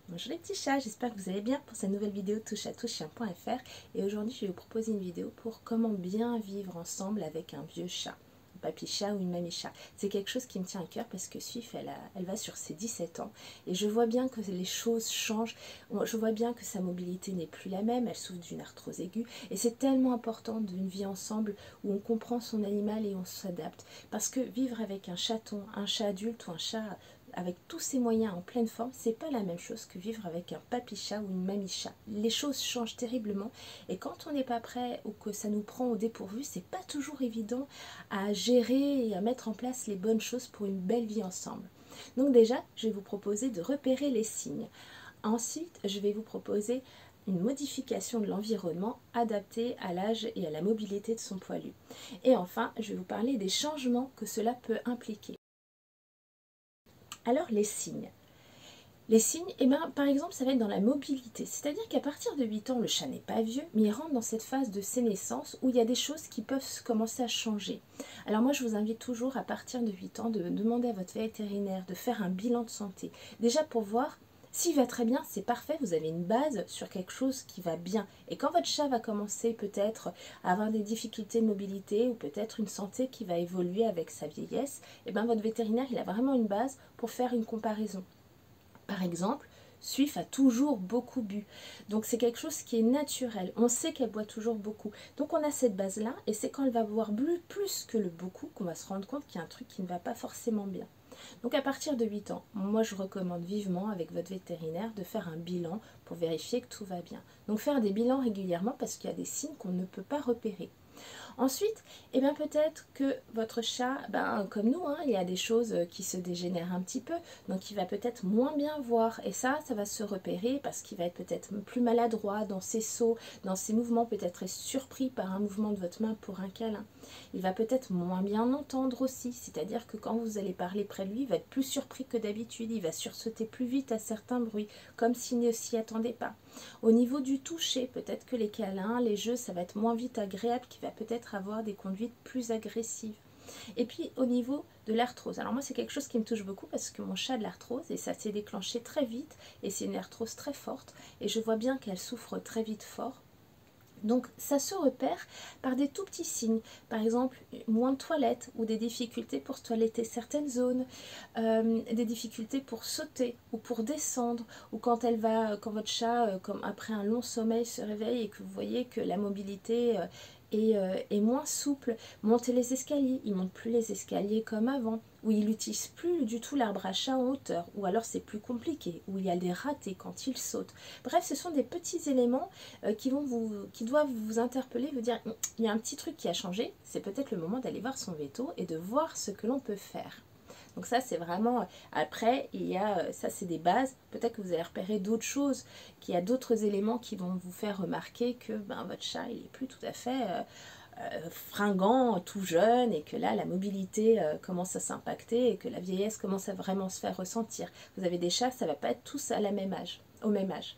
Bonjour les petits chats, j'espère que vous allez bien pour cette nouvelle vidéo touche-à-tout-chien.fr et aujourd'hui je vais vous proposer une vidéo pour comment bien vivre ensemble avec un vieux chat, un papy chat ou une mamie chat. C'est quelque chose qui me tient à cœur parce que Suif elle va sur ses 17 ans et je vois bien que les choses changent, je vois bien que sa mobilité n'est plus la même, elle souffre d'une arthrose aiguë et c'est tellement important d'une vie ensemble où on comprend son animal et on s'adapte parce que vivre avec un chaton, un chat adulte ou un chat avec tous ses moyens en pleine forme, c'est pas la même chose que vivre avec un papy chat ou une mamie chat. Les choses changent terriblement et quand on n'est pas prêt ou que ça nous prend au dépourvu, c'est pas toujours évident à gérer et à mettre en place les bonnes choses pour une belle vie ensemble. Donc déjà, je vais vous proposer de repérer les signes. Ensuite, je vais vous proposer une modification de l'environnement adaptée à l'âge et à la mobilité de son poilu. Et enfin, je vais vous parler des changements que cela peut impliquer. Alors les signes. Les signes, par exemple, ça va être dans la mobilité. C'est-à-dire qu'à partir de 8 ans, le chat n'est pas vieux, mais il rentre dans cette phase de sénescence où il y a des choses qui peuvent commencer à changer. Alors moi, je vous invite toujours à partir de 8 ans de demander à votre vétérinaire de faire un bilan de santé. Déjà pour voir s'il va très bien, c'est parfait, vous avez une base sur quelque chose qui va bien. Et quand votre chat va commencer peut-être à avoir des difficultés de mobilité ou peut-être une santé qui va évoluer avec sa vieillesse, et bien votre vétérinaire, il a vraiment une base pour faire une comparaison. Par exemple, Suif a toujours beaucoup bu. Donc c'est quelque chose qui est naturel. On sait qu'elle boit toujours beaucoup. Donc on a cette base-là et c'est quand elle va boire plus que le beaucoup qu'on va se rendre compte qu'il y a un truc qui ne va pas forcément bien. Donc à partir de 8 ans, moi je recommande vivement avec votre vétérinaire de faire un bilan pour vérifier que tout va bien. Donc faire des bilans régulièrement parce qu'il y a des signes qu'on ne peut pas repérer. Ensuite, eh bien peut-être que votre chat, comme nous, il y a des choses qui se dégénèrent un petit peu, donc il va peut-être moins bien voir. Et ça va se repérer parce qu'il va être peut-être plus maladroit dans ses sauts, dans ses mouvements, peut-être être surpris par un mouvement de votre main pour un câlin. Il va peut-être moins bien entendre aussi, c'est-à-dire que quand vous allez parler près de lui, il va être plus surpris que d'habitude, il va sursauter plus vite à certains bruits, comme s'il ne s'y attendait pas. Au niveau du toucher, peut-être que les câlins, les jeux, ça va être moins vite agréable, qu'il va peut-être avoir des conduites plus agressives. Et puis au niveau de l'arthrose, alors moi c'est quelque chose qui me touche beaucoup parce que mon chat a de l'arthrose et ça s'est déclenché très vite et c'est une arthrose très forte et je vois bien qu'elle souffre très vite fort. Donc ça se repère par des tout petits signes, par exemple moins de toilettes ou des difficultés pour toiletter certaines zones, des difficultés pour sauter ou pour descendre, ou quand votre chat, comme après un long sommeil, se réveille et que vous voyez que la mobilité est moins souple, monter les escaliers, il ne monte plus les escaliers comme avant, où il n'utilise plus du tout l'arbre à chat en hauteur, ou alors c'est plus compliqué, où il y a des ratés quand il saute. Bref, ce sont des petits éléments qui doivent vous interpeller, vous dire il y a un petit truc qui a changé, c'est peut-être le moment d'aller voir son veto et de voir ce que l'on peut faire. Donc ça c'est vraiment, après il y a, ça c'est des bases, peut-être que vous allez repérer d'autres choses, qu'il y a d'autres éléments qui vont vous faire remarquer que votre chat il est plus tout à fait fringant, tout jeune, et que là la mobilité commence à s'impacter et que la vieillesse commence à vraiment se faire ressentir. Vous avez des chats, ça ne va pas être tous à la même âge, au même âge.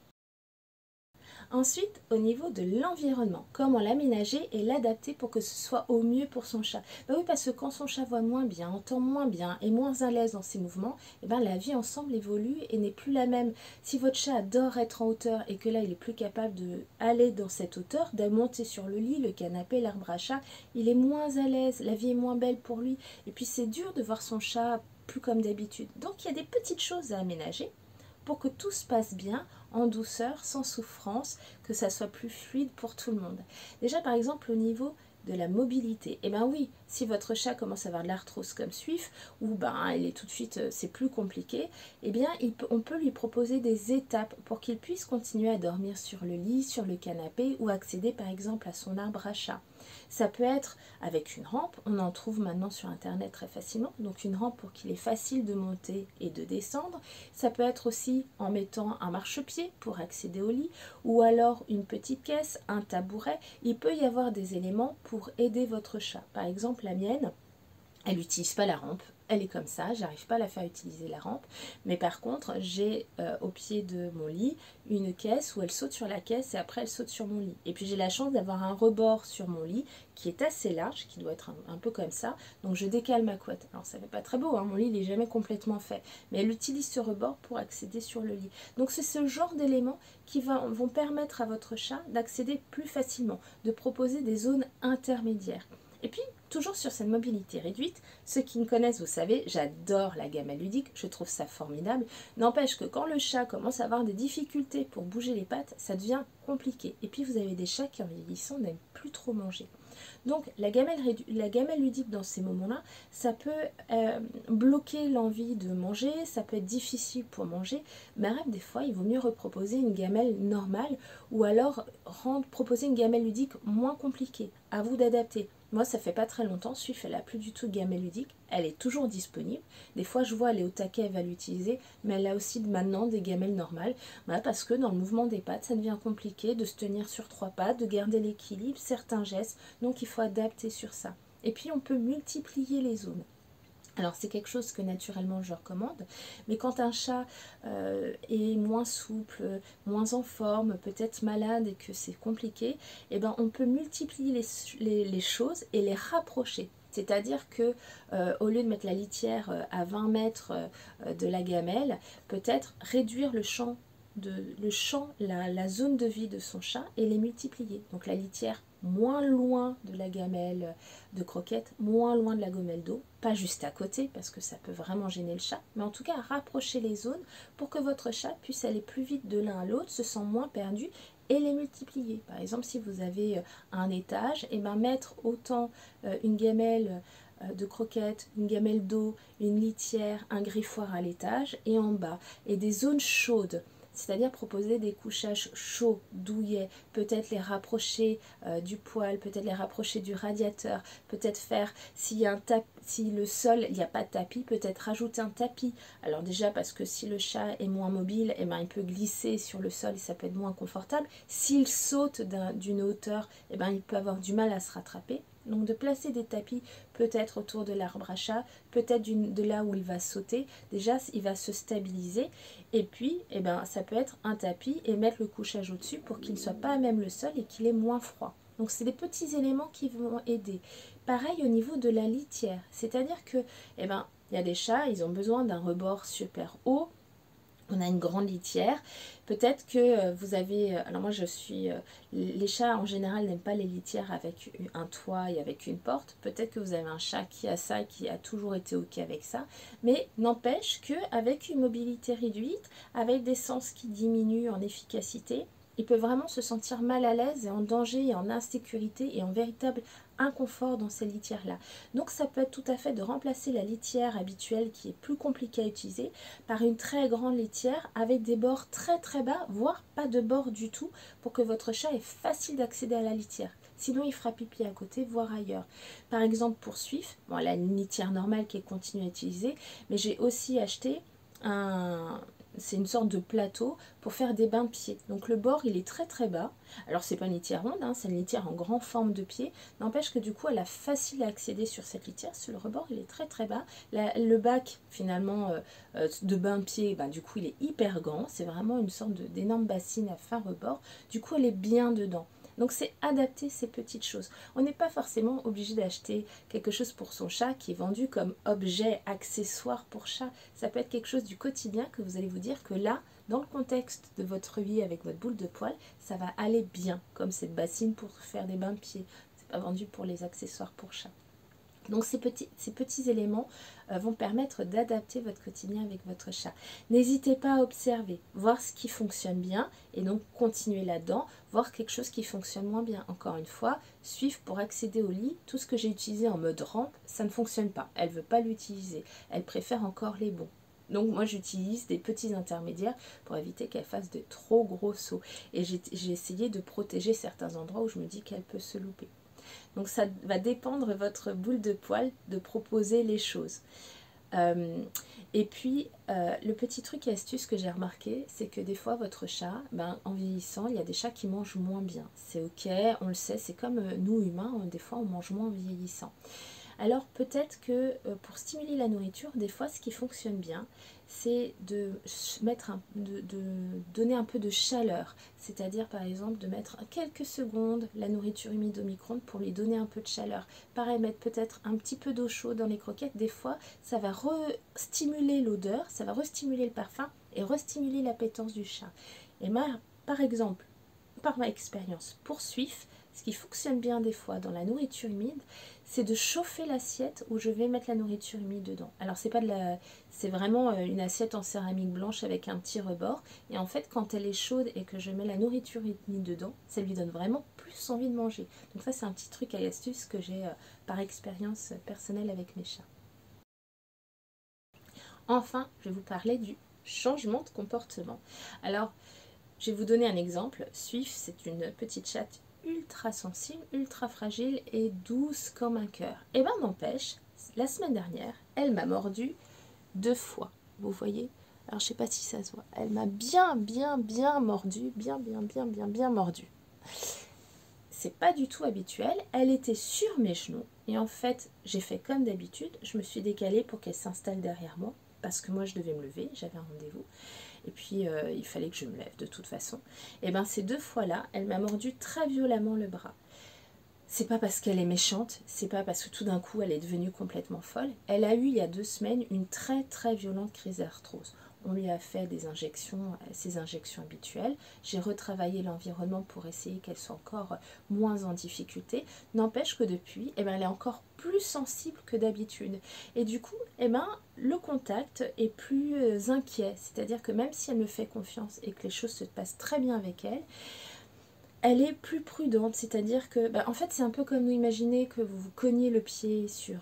Ensuite, au niveau de l'environnement, comment l'aménager et l'adapter pour que ce soit au mieux pour son chat. Oui, parce que quand son chat voit moins bien, entend moins bien, est moins à l'aise dans ses mouvements, la vie ensemble évolue et n'est plus la même. Si votre chat adore être en hauteur et que là, il est plus capable d'aller dans cette hauteur, de monter sur le lit, le canapé, l'arbre à chat, il est moins à l'aise, la vie est moins belle pour lui. Et puis, c'est dur de voir son chat plus comme d'habitude. Donc, il y a des petites choses à aménager pour que tout se passe bien, en douceur, sans souffrance, que ça soit plus fluide pour tout le monde. Déjà par exemple au niveau de la mobilité, oui, si votre chat commence à avoir de l'arthrose comme Suif, ou elle est tout de suite, c'est plus compliqué, on peut lui proposer des étapes pour qu'il puisse continuer à dormir sur le lit, sur le canapé, ou accéder par exemple à son arbre à chat. Ça peut être avec une rampe, on en trouve maintenant sur internet très facilement, donc une rampe pour qu'il est facile de monter et de descendre. Ça peut être aussi en mettant un marchepied pour accéder au lit, ou alors une petite caisse, un tabouret. Il peut y avoir des éléments pour aider votre chat. Par exemple la mienne, elle n'utilise pas la rampe, elle est comme ça, j'arrive pas à la faire utiliser la rampe, mais par contre j'ai au pied de mon lit une caisse où elle saute sur la caisse et après elle saute sur mon lit. Et puis j'ai la chance d'avoir un rebord sur mon lit qui est assez large, qui doit être un peu comme ça, donc je décale ma couette. Alors ça fait pas très beau, hein, mon lit il n'est jamais complètement fait, mais elle utilise ce rebord pour accéder sur le lit. Donc c'est ce genre d'éléments qui vont permettre à votre chat d'accéder plus facilement, de proposer des zones intermédiaires. Et puis, toujours sur cette mobilité réduite, ceux qui me connaissent, vous savez, j'adore la gamelle ludique, je trouve ça formidable. N'empêche que quand le chat commence à avoir des difficultés pour bouger les pattes, ça devient compliqué. Et puis vous avez des chats qui en vieillissant n'aiment plus trop manger. Donc la gamelle ludique dans ces moments-là, ça peut bloquer l'envie de manger, ça peut être difficile pour manger, mais des fois il vaut mieux reproposer une gamelle normale ou alors proposer une gamelle ludique moins compliquée. À vous d'adapter. Moi, ça fait pas très longtemps, Suif, elle n'a plus du tout de gamelle ludique. Elle est toujours disponible. Des fois, je vois, elle est au taquet, elle va l'utiliser. Mais elle a aussi maintenant des gamelles normales. Voilà, parce que dans le mouvement des pattes, ça devient compliqué de se tenir sur 3 pattes, de garder l'équilibre, certains gestes. Donc, il faut adapter sur ça. Et puis, on peut multiplier les zones. Alors c'est quelque chose que naturellement je recommande, mais quand un chat est moins souple, moins en forme, peut-être malade et que c'est compliqué, eh ben, on peut multiplier les choses et les rapprocher. C'est-à-dire que au lieu de mettre la litière à 20 mètres de la gamelle, peut-être réduire le champ, la zone de vie de son chat et les multiplier. Donc la litière moins loin de la gamelle de croquette, moins loin de la gamelle d'eau, pas juste à côté parce que ça peut vraiment gêner le chat, mais en tout cas rapprocher les zones pour que votre chat puisse aller plus vite de l'un à l'autre, se sent moins perdu et les multiplier. Par exemple, si vous avez un étage, et ben mettre autant une gamelle de croquettes, une gamelle d'eau, une litière, un griffoir à l'étage et en bas, et des zones chaudes. C'est-à-dire proposer des couchages chauds, douillets, peut-être les rapprocher du poêle, peut-être les rapprocher du radiateur, peut-être faire, si le sol, il n'y a pas de tapis, peut-être rajouter un tapis. Alors déjà parce que si le chat est moins mobile, eh ben, il peut glisser sur le sol et ça peut être moins confortable. S'il saute d'une hauteur, eh ben, il peut avoir du mal à se rattraper. Donc de placer des tapis peut-être autour de l'arbre à chat, peut-être de là où il va sauter, déjà il va se stabiliser. Et puis eh ben, ça peut être un tapis et mettre le couchage au-dessus pour qu'il ne soit pas à même le sol et qu'il ait moins froid. Donc c'est des petits éléments qui vont aider. Pareil au niveau de la litière, c'est-à-dire que eh ben, il y a des chats, ils ont besoin d'un rebord super haut. On a une grande litière. Peut-être que vous avez... alors moi je suis... les chats en général n'aiment pas les litières avec un toit et avec une porte. Peut-être que vous avez un chat qui a ça, qui a toujours été OK avec ça. Mais n'empêche qu'avec une mobilité réduite, avec des sens qui diminuent en efficacité, il peut vraiment se sentir mal à l'aise et en danger et en insécurité et en véritable inconfort dans ces litières-là. Donc ça peut être tout à fait de remplacer la litière habituelle qui est plus compliquée à utiliser par une très grande litière avec des bords très très bas, voire pas de bords du tout, pour que votre chat ait facile d'accéder à la litière. Sinon, il fera pipi à côté, voire ailleurs. Par exemple, pour Suif, bon, elle a une litière normale qui est continue à utiliser, mais j'ai aussi acheté c'est une sorte de plateau pour faire des bains de pieds. Donc le bord il est très très bas. Alors c'est pas une litière ronde, hein, c'est une litière en grande forme de pied. N'empêche que du coup elle a facile à accéder sur cette litière. Sur le rebord il est très très bas. Le bac finalement de bain de pied, ben, du coup il est hyper grand. C'est vraiment une sorte d'énorme bassine à fin rebord. Du coup elle est bien dedans. Donc c'est adapter ces petites choses. On n'est pas forcément obligé d'acheter quelque chose pour son chat qui est vendu comme objet, accessoire pour chat. Ça peut être quelque chose du quotidien que vous allez vous dire que là, dans le contexte de votre vie avec votre boule de poil, ça va aller bien. Comme cette bassine pour faire des bains de pied. C'est pas vendu pour les accessoires pour chat. Donc ces petits éléments vont permettre d'adapter votre quotidien avec votre chat. N'hésitez pas à observer, voir ce qui fonctionne bien et donc continuer là-dedans, voir quelque chose qui fonctionne moins bien. Encore une fois, suivre pour accéder au lit, tout ce que j'ai utilisé en mode rampe, ça ne fonctionne pas. Elle ne veut pas l'utiliser, elle préfère encore les bons. Donc moi j'utilise des petits intermédiaires pour éviter qu'elle fasse de trop gros sauts. Et j'ai essayé de protéger certains endroits où je me dis qu'elle peut se louper. Donc ça va dépendre votre boule de poil de proposer les choses. Et puis le petit truc et astuce que j'ai remarqué, c'est que des fois votre chat, en vieillissant, il y a des chats qui mangent moins bien. C'est ok, on le sait, c'est comme nous humains, des fois on mange moins en vieillissant. Alors peut-être que pour stimuler la nourriture, des fois ce qui fonctionne bien, c'est de donner un peu de chaleur. C'est-à-dire par exemple de mettre quelques secondes la nourriture humide au micro-ondes pour lui donner un peu de chaleur. Pareil, mettre peut-être un petit peu d'eau chaude dans les croquettes. Des fois, ça va re-stimuler l'odeur, ça va re-stimuler le parfum et re-stimuler l'appétence du chat. Et moi, par exemple, par ma expérience pour Swift, ce qui fonctionne bien des fois dans la nourriture humide, c'est de chauffer l'assiette où je vais mettre la nourriture humide dedans. Alors c'est vraiment une assiette en céramique blanche avec un petit rebord. Et en fait, quand elle est chaude et que je mets la nourriture humide dedans, ça lui donne vraiment plus envie de manger. Donc ça, c'est un petit truc à astuce que j'ai par expérience personnelle avec mes chats. Enfin, je vais vous parler du changement de comportement. Alors, je vais vous donner un exemple. Swift, c'est une petite chatte ultra sensible, ultra fragile et douce comme un cœur. Et ben n'empêche, la semaine dernière, elle m'a mordu 2 fois. Vous voyez? Alors je sais pas si ça se voit. Elle m'a bien mordu, bien mordu. C'est pas du tout habituel. Elle était sur mes genoux et en fait, j'ai fait comme d'habitude. Je me suis décalée pour qu'elle s'installe derrière moi parce que moi je devais me lever, j'avais un rendez-vous. Et puis il fallait que je me lève de toute façon. Et bien ces 2 fois-là, elle m'a mordu très violemment le bras. C'est pas parce qu'elle est méchante, c'est pas parce que tout d'un coup elle est devenue complètement folle. Elle a eu il y a 2 semaines une très violente crise d'arthrose. On lui a fait des injections, ses injections habituelles. J'ai retravaillé l'environnement pour essayer qu'elle soit encore moins en difficulté. N'empêche que depuis, elle est encore plus sensible que d'habitude. Et du coup, le contact est plus inquiet. C'est-à-dire que même si elle me fait confiance et que les choses se passent très bien avec elle, elle est plus prudente, c'est-à-dire que, en fait, c'est un peu comme vous imaginez que vous vous cognez le pied sur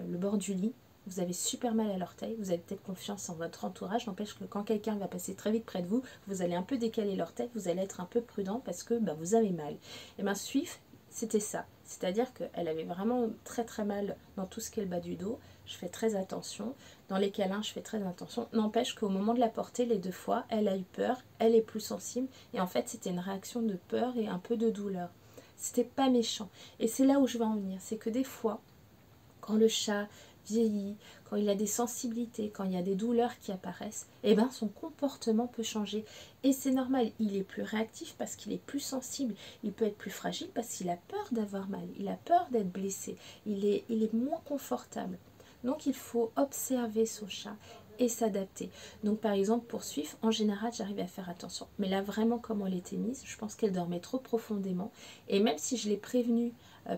le bord du lit, vous avez super mal à l'orteil, vous avez peut-être confiance en votre entourage, n'empêche que quand quelqu'un va passer très vite près de vous, vous allez un peu décaler l'orteil, vous allez être un peu prudent parce que vous avez mal. Et bien, Swift, c'était ça, c'est-à-dire qu'elle avait vraiment très mal dans tout ce qui est le bas du dos, je fais très attention. Dans les câlins, je fais très attention. N'empêche qu'au moment de la porter, les 2 fois, elle a eu peur, elle est plus sensible. Et en fait, c'était une réaction de peur et un peu de douleur. C'était pas méchant. Et c'est là où je veux en venir. C'est que des fois, quand le chat vieillit, quand il a des sensibilités, quand il y a des douleurs qui apparaissent, son comportement peut changer. Et c'est normal, il est plus réactif parce qu'il est plus sensible, il peut être plus fragile parce qu'il a peur d'avoir mal, il a peur d'être blessé, il est moins confortable. Donc il faut observer son chat et s'adapter. Donc par exemple pour Swift, en général j'arrivais à faire attention. Mais là vraiment comment elle était mise, je pense qu'elle dormait trop profondément. Et même si je l'ai prévenue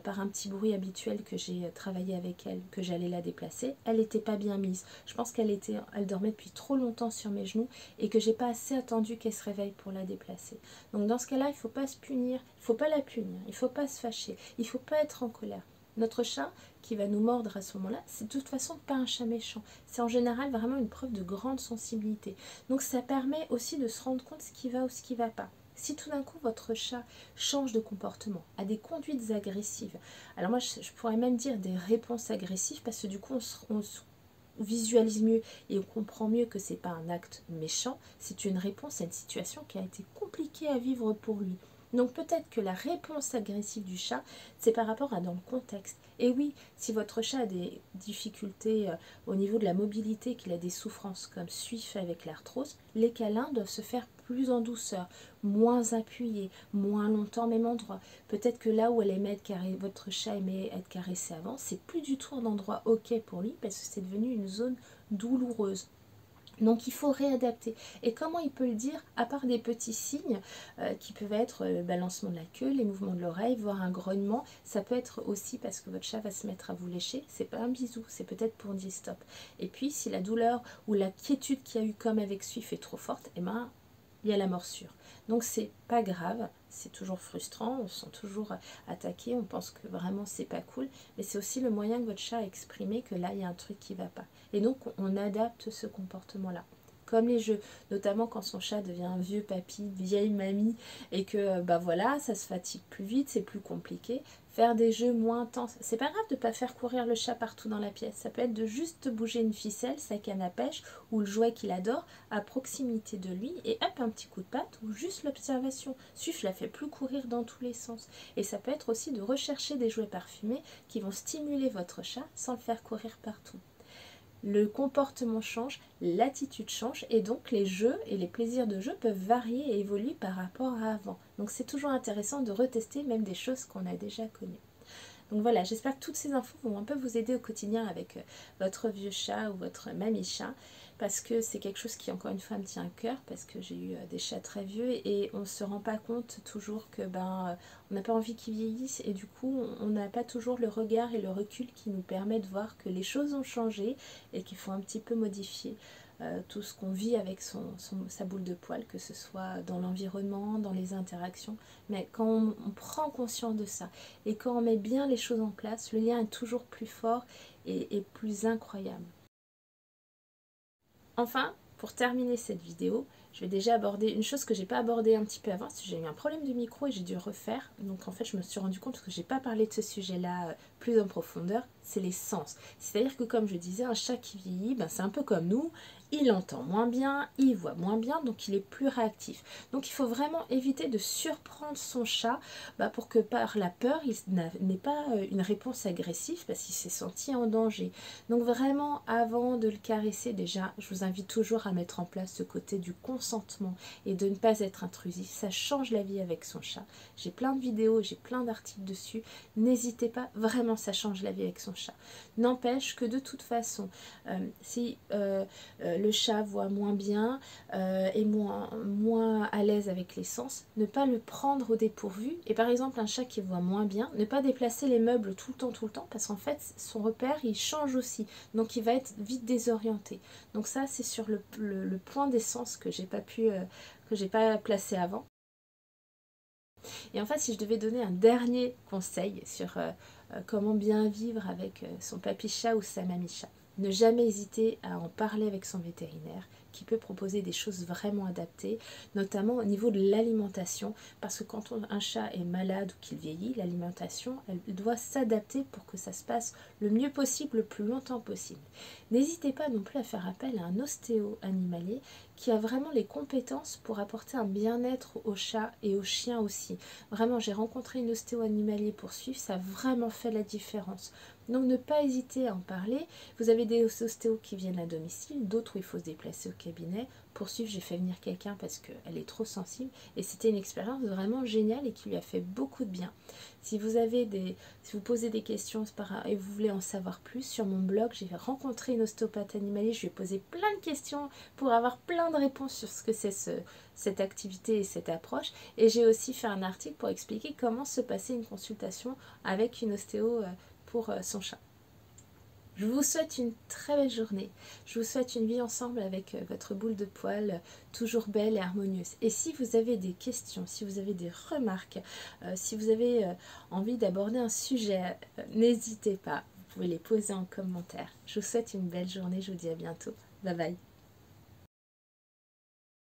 par un petit bruit habituel que j'ai travaillé avec elle, que j'allais la déplacer, elle n'était pas bien mise. Je pense elle dormait depuis trop longtemps sur mes genoux et que j'ai pas assez attendu qu'elle se réveille pour la déplacer. Donc dans ce cas-là, il ne faut pas se punir, il ne faut pas la punir, il ne faut pas se fâcher, il ne faut pas être en colère. Notre chat qui va nous mordre à ce moment-là, c'est de toute façon pas un chat méchant. C'est en général vraiment une preuve de grande sensibilité. Donc ça permet aussi de se rendre compte ce qui va ou ce qui ne va pas. Si tout d'un coup votre chat change de comportement, a des conduites agressives, alors moi je pourrais même dire des réponses agressives parce que du coup on visualise mieux et on comprend mieux que c'est pas un acte méchant, c'est une réponse à une situation qui a été compliquée à vivre pour lui. Donc peut-être que la réponse agressive du chat, c'est par rapport à dans le contexte. Et oui, si votre chat a des difficultés au niveau de la mobilité, qu'il a des souffrances comme Swift avec l'arthrose, les câlins doivent se faire plus en douceur, moins appuyés, moins longtemps au même endroit. Peut-être que là où votre chat aimait être caressé avant, c'est plus du tout un endroit ok pour lui parce que c'est devenu une zone douloureuse. Donc il faut réadapter. Et comment il peut le dire, à part des petits signes qui peuvent être le balancement de la queue, les mouvements de l'oreille, voire un grognement, ça peut être aussi parce que votre chat va se mettre à vous lécher, c'est pas un bisou, c'est peut-être pour dire stop. Et puis si la douleur ou la quiétude qu'il y a eu comme avec Swift est trop forte, il y a la morsure. Donc c'est pas grave, c'est toujours frustrant, on se sent toujours attaqué, on pense que vraiment c'est pas cool, mais c'est aussi le moyen que votre chat a exprimé que là il y a un truc qui va pas. Et donc on adapte ce comportement-là. comme les jeux, notamment quand son chat devient un vieux papy, une vieille mamie, et que bah voilà, ça se fatigue plus vite, c'est plus compliqué. Faire des jeux moins intenses. C'est pas grave de ne pas faire courir le chat partout dans la pièce. Ça peut être de juste bouger une ficelle, sa canne à pêche ou le jouet qu'il adore à proximité de lui et hop, un petit coup de patte ou juste l'observation. Suffit, la fait plus courir dans tous les sens. Et ça peut être aussi de rechercher des jouets parfumés qui vont stimuler votre chat sans le faire courir partout. Le comportement change, l'attitude change et donc les jeux et les plaisirs de jeu peuvent varier et évoluer par rapport à avant. Donc c'est toujours intéressant de retester même des choses qu'on a déjà connues. Donc voilà, j'espère que toutes ces infos vont un peu vous aider au quotidien avec votre vieux chat ou votre mamie chat, parce que c'est quelque chose qui encore une fois me tient à cœur, parce que j'ai eu des chats très vieux et on ne se rend pas compte toujours que on n'a pas envie qu'ils vieillissent et du coup on n'a pas toujours le regard et le recul qui nous permet de voir que les choses ont changé et qu'il faut un petit peu modifier tout ce qu'on vit avec sa boule de poil, que ce soit dans l'environnement, dans les interactions. Mais quand on prend conscience de ça et quand on met bien les choses en place, le lien est toujours plus fort et plus incroyable. Enfin, pour terminer cette vidéo, je vais déjà aborder une chose que j'ai pas abordée un petit peu avant, parce que j'ai eu un problème de micro et j'ai dû refaire. Donc en fait, je me suis rendu compte que j'ai pas parlé de ce sujet-là plus en profondeur, c'est les sens. C'est-à-dire que comme je disais, un chat qui vieillit, c'est un peu comme nous, il entend moins bien, il voit moins bien, donc il est plus réactif. Donc il faut vraiment éviter de surprendre son chat pour que par la peur, il n'ait pas une réponse agressive parce qu'il s'est senti en danger. Donc vraiment, avant de le caresser, déjà, je vous invite toujours à mettre en place ce côté du consentement et de ne pas être intrusif. Ça change la vie avec son chat. J'ai plein de vidéos, j'ai plein d'articles dessus. N'hésitez pas, vraiment, ça change la vie avec son chat. N'empêche que de toute façon, si le chat voit moins bien et moins à l'aise avec les sens, ne pas le prendre au dépourvu. Et par exemple, un chat qui voit moins bien, ne pas déplacer les meubles tout le temps, parce qu'en fait, son repère, il change aussi. Donc, il va être vite désorienté. Donc ça, c'est sur le point des sens que j'ai pas placé avant. Et en fait, si je devais donner un dernier conseil sur comment bien vivre avec son papy chat ou sa mamie chat, ne jamais hésiter à en parler avec son vétérinaire qui peut proposer des choses vraiment adaptées, notamment au niveau de l'alimentation, parce que quand un chat est malade ou qu'il vieillit, l'alimentation, elle doit s'adapter pour que ça se passe le mieux possible, le plus longtemps possible. N'hésitez pas non plus à faire appel à un ostéo animalier qui a vraiment les compétences pour apporter un bien-être aux chats et aux chiens aussi. Vraiment, j'ai rencontré une ostéo animalier pour suivre, ça a vraiment fait la différence. Donc ne pas hésiter à en parler. Vous avez des ostéos qui viennent à domicile, d'autres où il faut se déplacer au cabinet. Pour suivre, j'ai fait venir quelqu'un parce qu'elle est trop sensible et c'était une expérience vraiment géniale et qui lui a fait beaucoup de bien. Si vous posez des questions et vous voulez en savoir plus, sur mon blog, j'ai rencontré une ostéopathe animalier, je lui ai posé plein de questions pour avoir plein de réponses sur ce que c'est cette activité et cette approche. Et j'ai aussi fait un article pour expliquer comment se passait une consultation avec une ostéo pour son chat. Je vous souhaite une très belle journée. Je vous souhaite une vie ensemble avec votre boule de poil toujours belle et harmonieuse. Et si vous avez des questions, si vous avez des remarques, si vous avez envie d'aborder un sujet, n'hésitez pas. Vous pouvez les poser en commentaire. Je vous souhaite une belle journée. Je vous dis à bientôt. Bye bye.